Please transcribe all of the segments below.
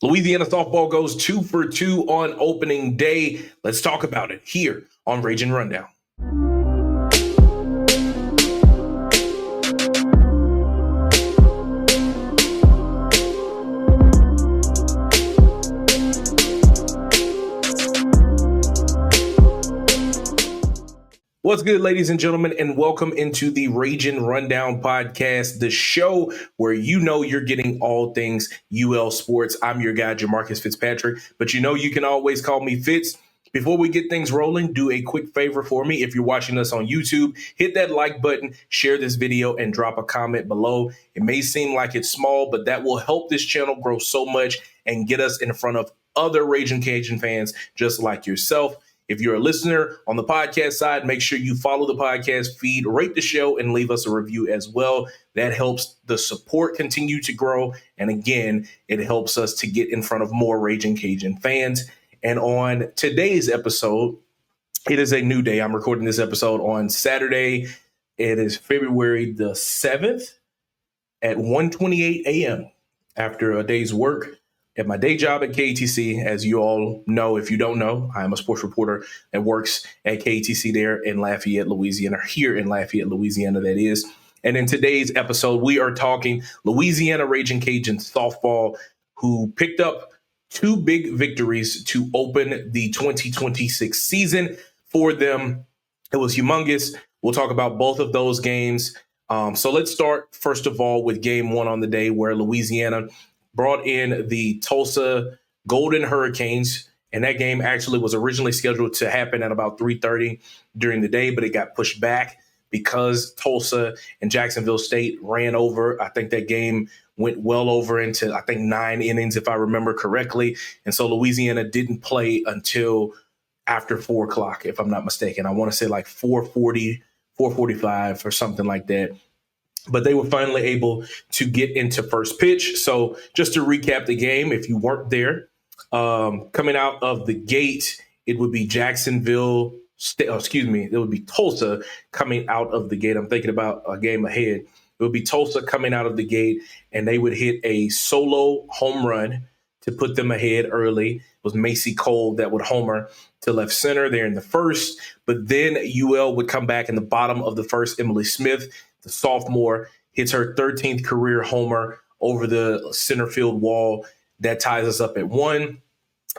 Louisiana softball goes 2 for 2 on opening day. Let's talk about it here on Ragin Rundown. What's good, ladies and gentlemen, and welcome into the Ragin Rundown podcast, the show where you know you're getting all things UL sports. I'm your guy, Jamarcus Fitzpatrick, but you know you can always call me Fitz. Before we get things rolling, do a quick favor for me. If you're watching us on YouTube, hit that like button, share this video, and drop a comment below. It may seem like it's small, but that will help this channel grow so much and get us in front of other Ragin Cajun fans just like yourself. If you're a listener on the podcast side, make sure you follow the podcast feed, rate the show, and leave us a review as well. That helps the support continue to grow. And again, it helps us to get in front of more Ragin Cajun fans. And on today's episode, it is a new day. I'm recording this episode on Saturday. It is February the 7th at 1:28 a.m. after a day's work at my day job at KATC. As you all know, if you don't know, I am a sports reporter that works at KATC there in Lafayette, Louisiana, here in Lafayette, Louisiana, that is. And in today's episode, we are talking Louisiana Ragin Cajuns Softball, who picked up two big victories to open the 2026 season for them. It was humongous. We'll talk about both of those games. So let's start, first of all, with game one on the day where Louisiana brought in the Tulsa Golden Hurricanes, and that game actually was originally scheduled to happen at about 3:30 during the day, but it got pushed back because Tulsa and Jacksonville State ran over. I think that game went well over into, 9 innings, if I remember correctly. And so Louisiana didn't play until after 4 o'clock, if I'm not mistaken. I want to say like 4:40, 4:45 or something like that. But they were finally able to get into first pitch. So just to recap the game, if you weren't there, coming out of the gate, it would be Jacksonville State, it would be Tulsa coming out of the gate. I'm thinking about a game ahead. It would be Tulsa coming out of the gate, and they would hit a solo home run to put them ahead early. It was Macy Cole that would homer to left center there in the first. But then UL would come back in the bottom of the first. Emily Smith, the sophomore, hits her 13th career homer over the center field wall. That ties us up at 1.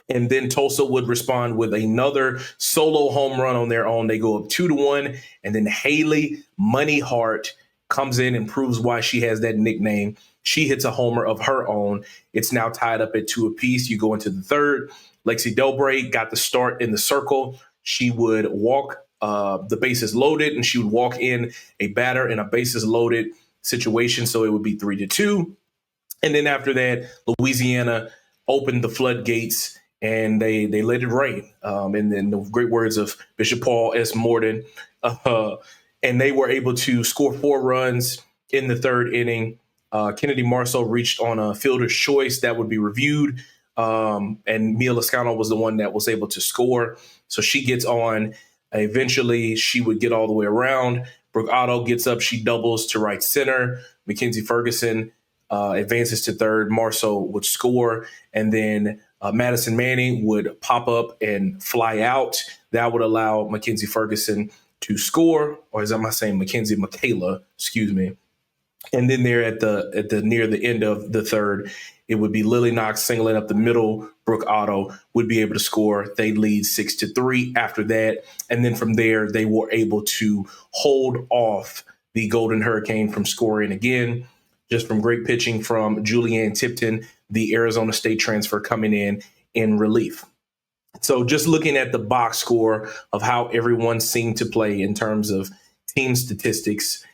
And then Tulsa would respond with another solo home run on their own. They go up 2-1. And then Haley Money Hart comes in and proves why she has that nickname. She hits a homer of her own. It's now tied up at 2 apiece. You go into the third. Lexi Delbray got the start in the circle. She would walk the bases loaded, and she would walk in a batter in a bases loaded situation. So it would be 3-2. And then after that, Louisiana opened the floodgates and they let it rain. And then the great words of Bishop Paul S. Morton. And they were able to score 4 runs in the third inning. Kennedy Marceaux reached on a fielder's choice that would be reviewed. And Mia Lascano was the one that was able to score. So she gets on. Eventually, she would get all the way around. Brooke Otto gets up. She doubles to right center. Mackenzie Ferguson advances to third. Marceau would score. And then Madyson Manning would pop up and fly out. That would allow Mackenzie Ferguson to score. Or as am I saying, Mackenzie Michaela, excuse me. And then there at the near the end of the third, it would be Lilly Knox singling up the middle. Brooke Otto would be able to score. They lead 6-3 after that. And then from there, they were able to hold off the Golden Hurricane from scoring again, just from great pitching from Julianne Tipton, the Arizona State transfer, coming in relief. So just looking at the box score of how everyone seemed to play in terms of team statistics,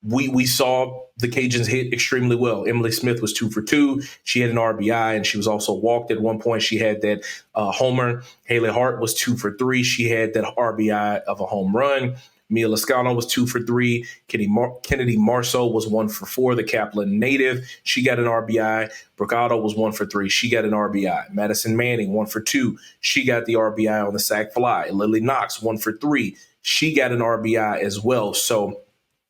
we saw the Cajuns hit extremely well. Emily Smith was 2 for 2. She had an RBI, and she was also walked at one point. She had that homer. Haley Hart was 2 for 3. She had that RBI of a home run. Mia Lascano was 2 for 3. Kennedy Marceaux was 1 for 4, the Kaplan native. She got an RBI. Brooke Otto was 1 for 3. She got an RBI. Madyson Manning, 1 for 2. She got the RBI on the sac fly. Lilly Knox, 1 for 3. She got an RBI as well. So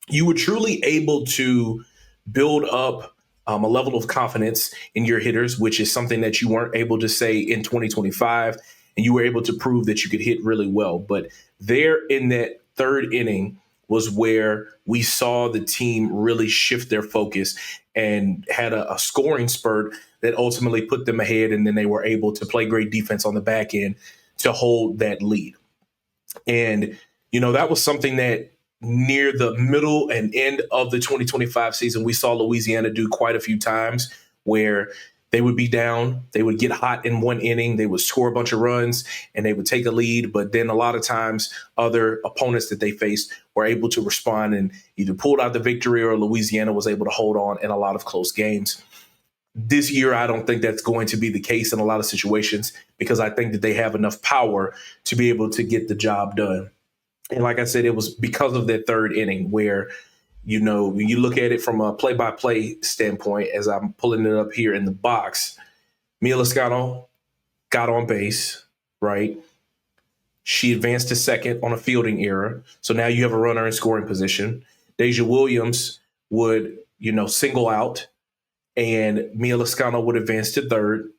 you were truly able to build up a level of confidence in your hitters, which is something that you weren't able to say in 2025, and you were able to prove that you could hit really well. But there in that third inning was where we saw the team really shift their focus and had a scoring spurt that ultimately put them ahead, and then they were able to play great defense on the back end to hold that lead. And, that was something that near the middle and end of the 2025 season, we saw Louisiana do quite a few times where they would be down, they would get hot in one inning, they would score a bunch of runs, and they would take a lead. But then a lot of times other opponents that they faced were able to respond and either pulled out the victory, or Louisiana was able to hold on in a lot of close games. This year, I don't think that's going to be the case in a lot of situations, because I think that they have enough power to be able to get the job done. And like I said, it was because of that third inning where, when you look at it from a play-by-play standpoint, as I'm pulling it up here in the box, Mia Loscano got on base, right? She advanced to second on a fielding error. So now you have a runner in scoring position. Dayzja Williams would, single out, and Mia Loscano would advance to third.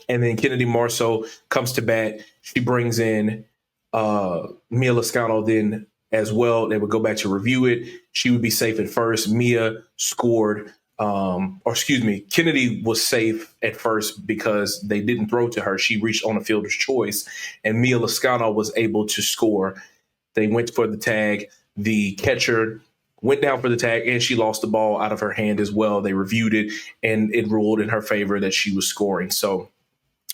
And then Kennedy Marceaux comes to bat. She brings in Mia Loscano then as well. They would go back to review it. She would be safe at first. Mia scored, Kennedy was safe at first because they didn't throw to her. She reached on a fielder's choice, and Mia Loscano was able to score. They went for the tag. The catcher went down for the tag, and she lost the ball out of her hand as well. They reviewed it, and it ruled in her favor that she was scoring. So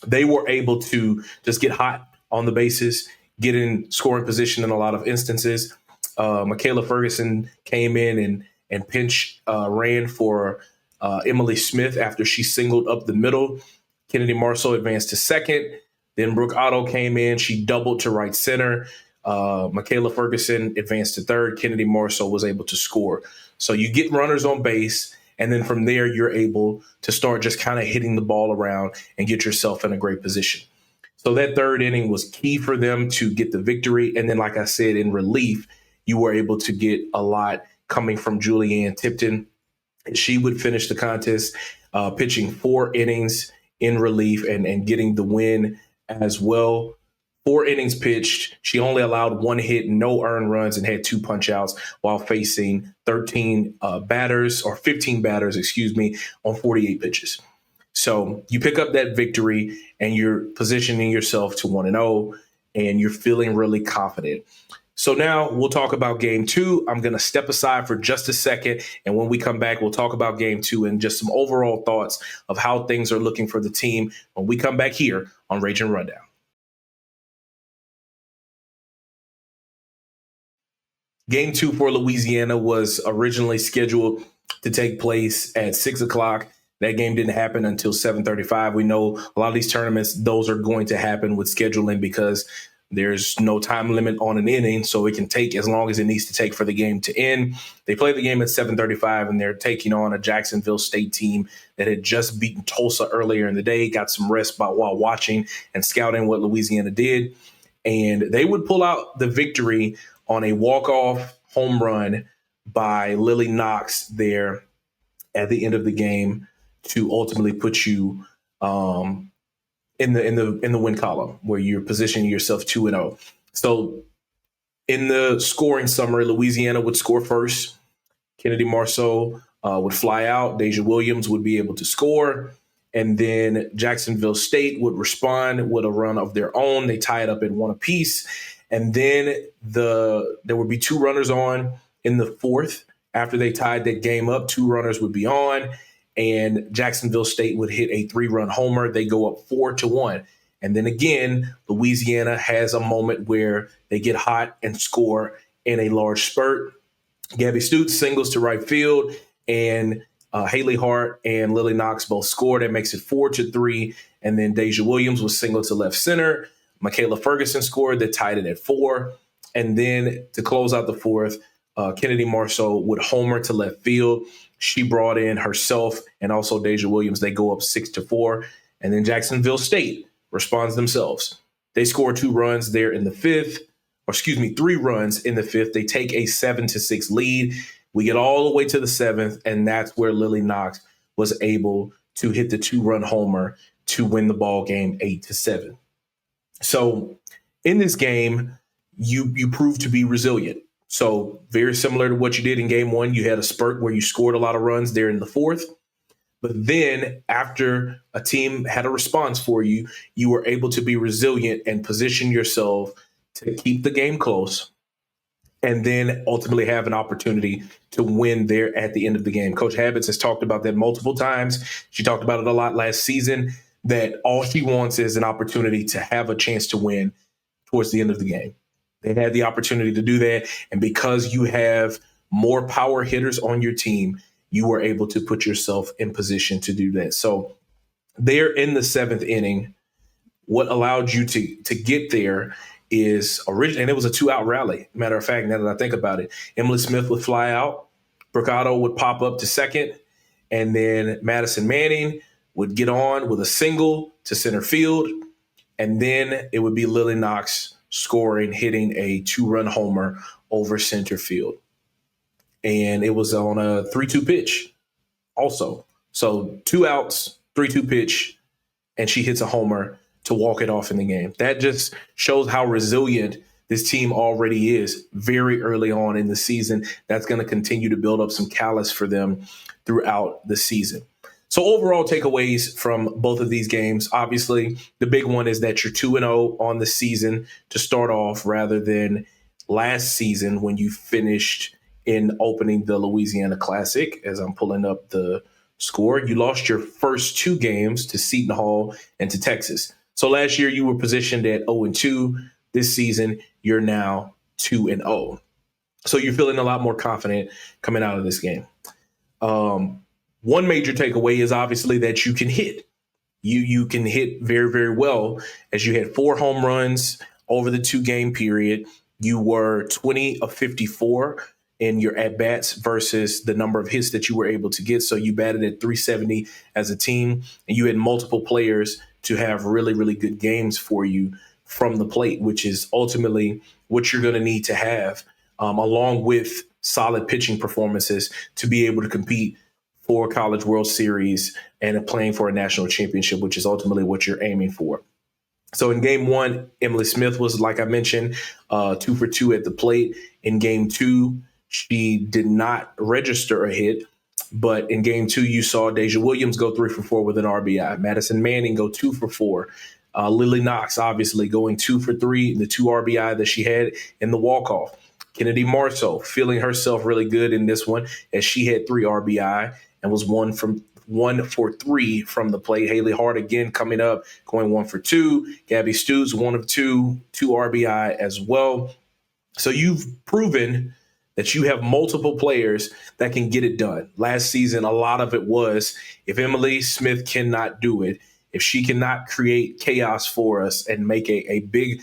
they were able to just get hot on the bases, get in scoring position in a lot of instances. Michaela Ferguson came in and pinch ran for Emily Smith after she singled up the middle. Kennedy Marceaux advanced to second. Then Brooke Otto came in. She doubled to right center. Michaela Ferguson advanced to third. Kennedy Marceaux was able to score. So you get runners on base, and then from there you're able to start just kind of hitting the ball around and get yourself in a great position. So that third inning was key for them to get the victory. And then, like I said, in relief, you were able to get a lot coming from Julianne Tipton. She would finish the contest pitching 4 innings in relief and getting the win as well. 4 innings pitched. She only allowed 1 hit, no earned runs, and had 2 punch outs while facing 15 batters, on 48 pitches. So you pick up that victory, and you're positioning yourself to 1-0, and you're feeling really confident. So now we'll talk about game 2. I'm going to step aside for just a second, and when we come back, we'll talk about game 2 and just some overall thoughts of how things are looking for the team when we come back here on Ragin Rundown. Game 2 for Louisiana was originally scheduled to take place at 6 o'clock. That game didn't happen until 7:35. We know a lot of these tournaments, those are going to happen with scheduling because there's no time limit on an inning, so it can take as long as it needs to take for the game to end. They play the game at 7:35, and they're taking on a Jacksonville State team that had just beaten Tulsa earlier in the day, got some rest while watching and scouting what Louisiana did. And they would pull out the victory on a walk-off home run by Lilly Knox there at the end of the game to ultimately put you in the win column where you're positioning yourself 2-0. So in the scoring summary, Louisiana would score first. Kennedy Marceaux would fly out. Dayzja Williams would be able to score. And then Jacksonville State would respond with a run of their own. They tie it up at 1 apiece. And then there would be 2 runners on in the 4th. After they tied that game up, 2 runners would be on, and Jacksonville State would hit a 3-run homer. They go up 4-1. And then again, Louisiana has a moment where they get hot and score in a large spurt. Gabby Stutes singles to right field, and Haley Hart and Lilly Knox both scored. That makes it 4-3. And then Dayzja Williams was single to left center. Michaela Ferguson scored that tied it at 4. And then to close out the 4th, Kennedy Marceaux would homer to left field. She brought in herself and also Dayzja Williams. They go up 6-4. And then Jacksonville State responds themselves. They score 2 runs there in the 5th, 3 runs in the 5th. They take a 7-6 lead. We get all the way to the 7th, and that's where Lilly Knox was able to hit the 2-run homer to win the ball game 8-7. So in this game, you proved to be resilient. So very similar to what you did in game one, you had a spurt where you scored a lot of runs there in the fourth. But then after a team had a response for you, you were able to be resilient and position yourself to keep the game close and then ultimately have an opportunity to win there at the end of the game. Coach Habits has talked about that multiple times. She talked about it a lot last season, that all she wants is an opportunity to have a chance to win towards the end of the game. They had the opportunity to do that. And because you have more power hitters on your team, you were able to put yourself in position to do that. So there in the seventh inning, what allowed you to get there is originally, and it was a 2-out rally. Matter of fact, now that I think about it, Emily Smith would fly out, Brooke Otto would pop up to second, and then Madyson Manning would get on with a single to center field, and then it would be Lilly Knox scoring, hitting a 2-run homer over center field. And it was on a 3-2 pitch also. So 2 outs, 3-2 pitch, and she hits a homer to walk it off in the game. That just shows how resilient this team already is very early on in the season. That's going to continue to build up some callus for them throughout the season. So overall takeaways from both of these games, obviously the big one is that you're 2-0 on the season to start off rather than last season when you finished in opening the Louisiana Classic. As I'm pulling up the score, you lost your first 2 games to Seton Hall and to Texas. So last year you were positioned at 0-2. This season you're now 2-0. So you're feeling a lot more confident coming out of this game. One major takeaway is obviously that you can hit. You can hit very, very well, as you had 4 home runs over the 2-game period. You were 20 of 54 in your at-bats versus the number of hits that you were able to get. So you batted at 370 as a team, and you had multiple players to have really, really good games for you from the plate, which is ultimately what you're going to need to have, along with solid pitching performances to be able to compete for College World Series and playing for a national championship, which is ultimately what you're aiming for. So in game one, Emily Smith was, like I mentioned, 2 for 2 at the plate. In game 2, she did not register a hit, but in game 2, you saw Dayzja Williams go 3 for 4 with an RBI. Madyson Manning go 2 for 4. Lilly Knox, obviously, going 2 for 3, the 2 RBI that she had in the walk-off. Kennedy Marceaux feeling herself really good in this one, as she had 3 RBI and was 1 for 3 from the plate. Haley Hart again coming up, going 1 for 2. Gabby Stew's 1 of 2 RBI as well. So you've proven that you have multiple players that can get it done. Last season, a lot of it was, if Emily Smith cannot do it, if she cannot create chaos for us and make a big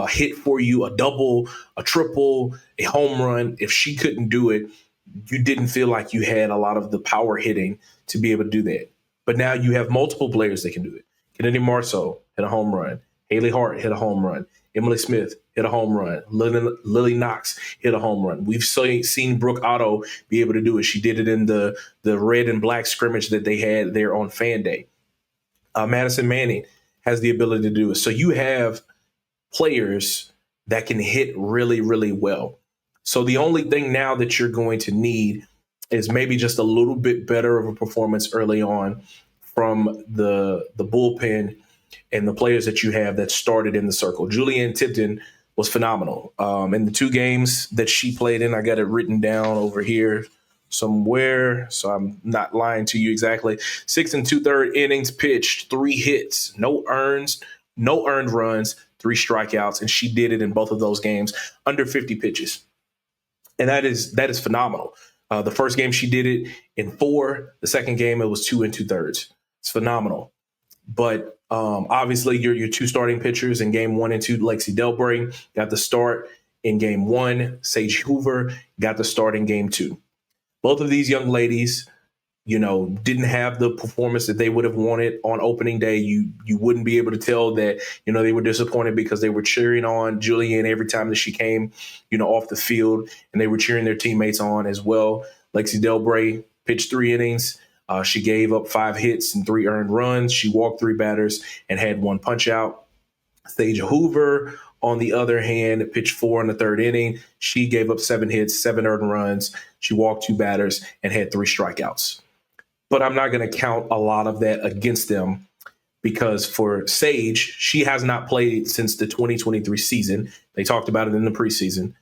hit for you, a double, a triple, a home run, if she couldn't do it, you didn't feel like you had a lot of the power hitting to be able to do that. But now you have multiple players that can do it. Kennedy Marceaux hit a home run. Haley Hart hit a home run. Emily Smith hit a home run. Lilly Knox hit a home run. We've seen Brooke Otto be able to do it. She did it in the red and black scrimmage that they had there on Fan Day. Madyson Manning has the ability to do it. So you have players that can hit really, really well. So the only thing now that you're going to need is maybe just a little bit better of a performance early on from the bullpen and the players that you have that started in the circle. Julianne Tipton was phenomenal. In the 2 games that she played in, I got it written down over here somewhere, so I'm not lying to you exactly. 6 2/3 innings pitched, 3 hits, no earned runs, 3 strikeouts, and she did it in both of those games under 50 pitches. And that is phenomenal. The first game she did it in 4. The second game it was 2 2/3. It's phenomenal. But obviously your 2 starting pitchers in game 1 and 2, Lexi Delbray got the start in game 1. Sage Hoover got the start in game 2. Both of these young ladies, didn't have the performance that they would have wanted on opening day. You wouldn't be able to tell that, they were disappointed because they were cheering on Julianne every time that she came, off the field, and they were cheering their teammates on as well. Lexi Delbray pitched 3 innings, She gave up 5 hits and 3 earned runs. She walked 3 batters and had 1 punch out. Dayzja Hoover, on the other hand, pitched 4 in the 3rd inning. She gave up 7 hits, 7 earned runs. She walked 2 batters and had 3 strikeouts. But I'm not going to count a lot of that against them because for Sage, she has not played since the 2023 season. They talked about it in the preseason.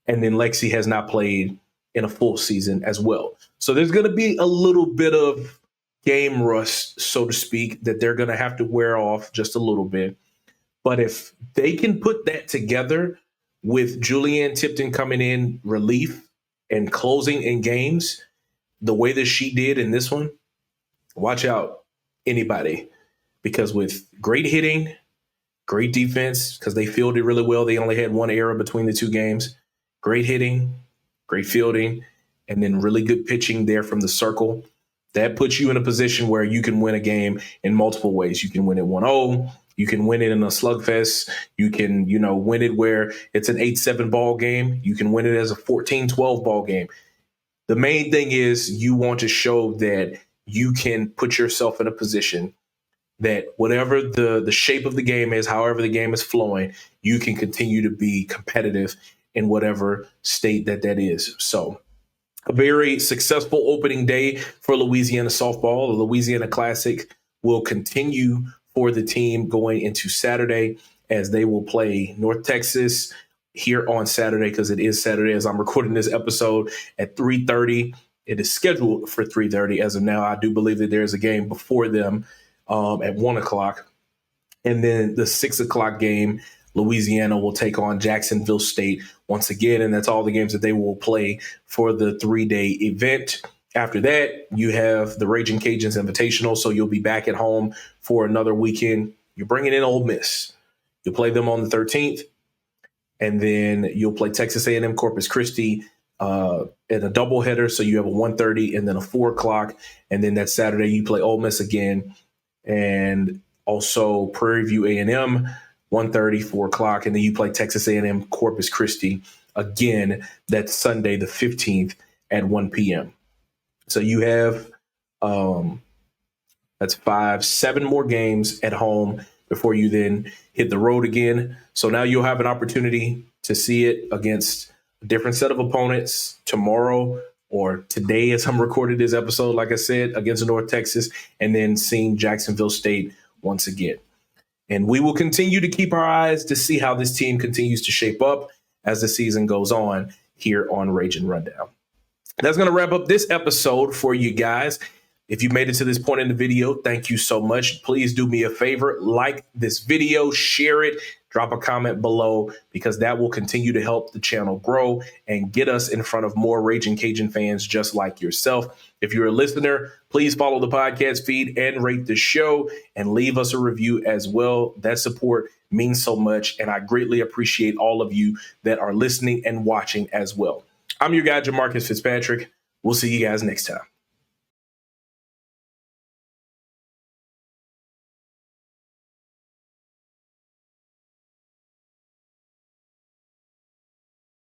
And then Lexi has not played in a full season as well. So there's going to be a little bit of game rust, so to speak, that they're going to have to wear off just a little bit. But if they can put that together with Julianne Tipton coming in relief and closing in games the way that she did in this one, watch out, anybody. Because with great hitting, great defense, because they fielded really well. They only had 1 error between the 2 games. Great hitting, great fielding, and then really good pitching there from the circle. That puts you in a position where you can win a game in multiple ways. You can win it 1-0. You can win it in a slugfest. You can, win it where it's an 8-7 ball game. You can win it as a 14-12 ball game. The main thing is you want to show that you can put yourself in a position that whatever the shape of the game is, however the game is flowing, you can continue to be competitive in whatever state that is. So a very successful opening day for Louisiana softball. The Louisiana Classic will continue for the team going into Saturday as they will play North Texas here on Saturday, because it is Saturday as I'm recording this episode at 3:30. It is scheduled for 3:30 as of now. I do believe that there's a game before them at 1 o'clock. And then the 6 o'clock game, Louisiana will take on Jacksonville State once again. And that's all the games that they will play for the 3-day event. After that, you have the Ragin Cajuns Invitational, so you'll be back at home for another weekend. You're bringing in Ole Miss. You'll play them on the 13th, and then you'll play Texas A&M Corpus Christi in a doubleheader. So you have a 1:30 and then a 4 o'clock, and then that Saturday you play Ole Miss again, and also Prairie View A&M 1:30, 4 o'clock, and then you play Texas A&M Corpus Christi again that Sunday the 15th at 1 p.m. So you have that's 7 more games at home before you then hit the road again. So now you'll have an opportunity to see it against a different set of opponents tomorrow or today as I'm recording this episode, like I said, against North Texas, and then seeing Jacksonville State once again. And we will continue to keep our eyes to see how this team continues to shape up as the season goes on here on Ragin' Rundown. That's going to wrap up this episode for you guys. If you made it to this point in the video, thank you so much. Please do me a favor, like this video, share it, drop a comment below, because that will continue to help the channel grow and get us in front of more Ragin' Cajun fans just like yourself. If you're a listener, please follow the podcast feed and rate the show and leave us a review as well. That support means so much, and I greatly appreciate all of you that are listening and watching as well. I'm your guy, Jamarcus Fitzpatrick. We'll see you guys next time.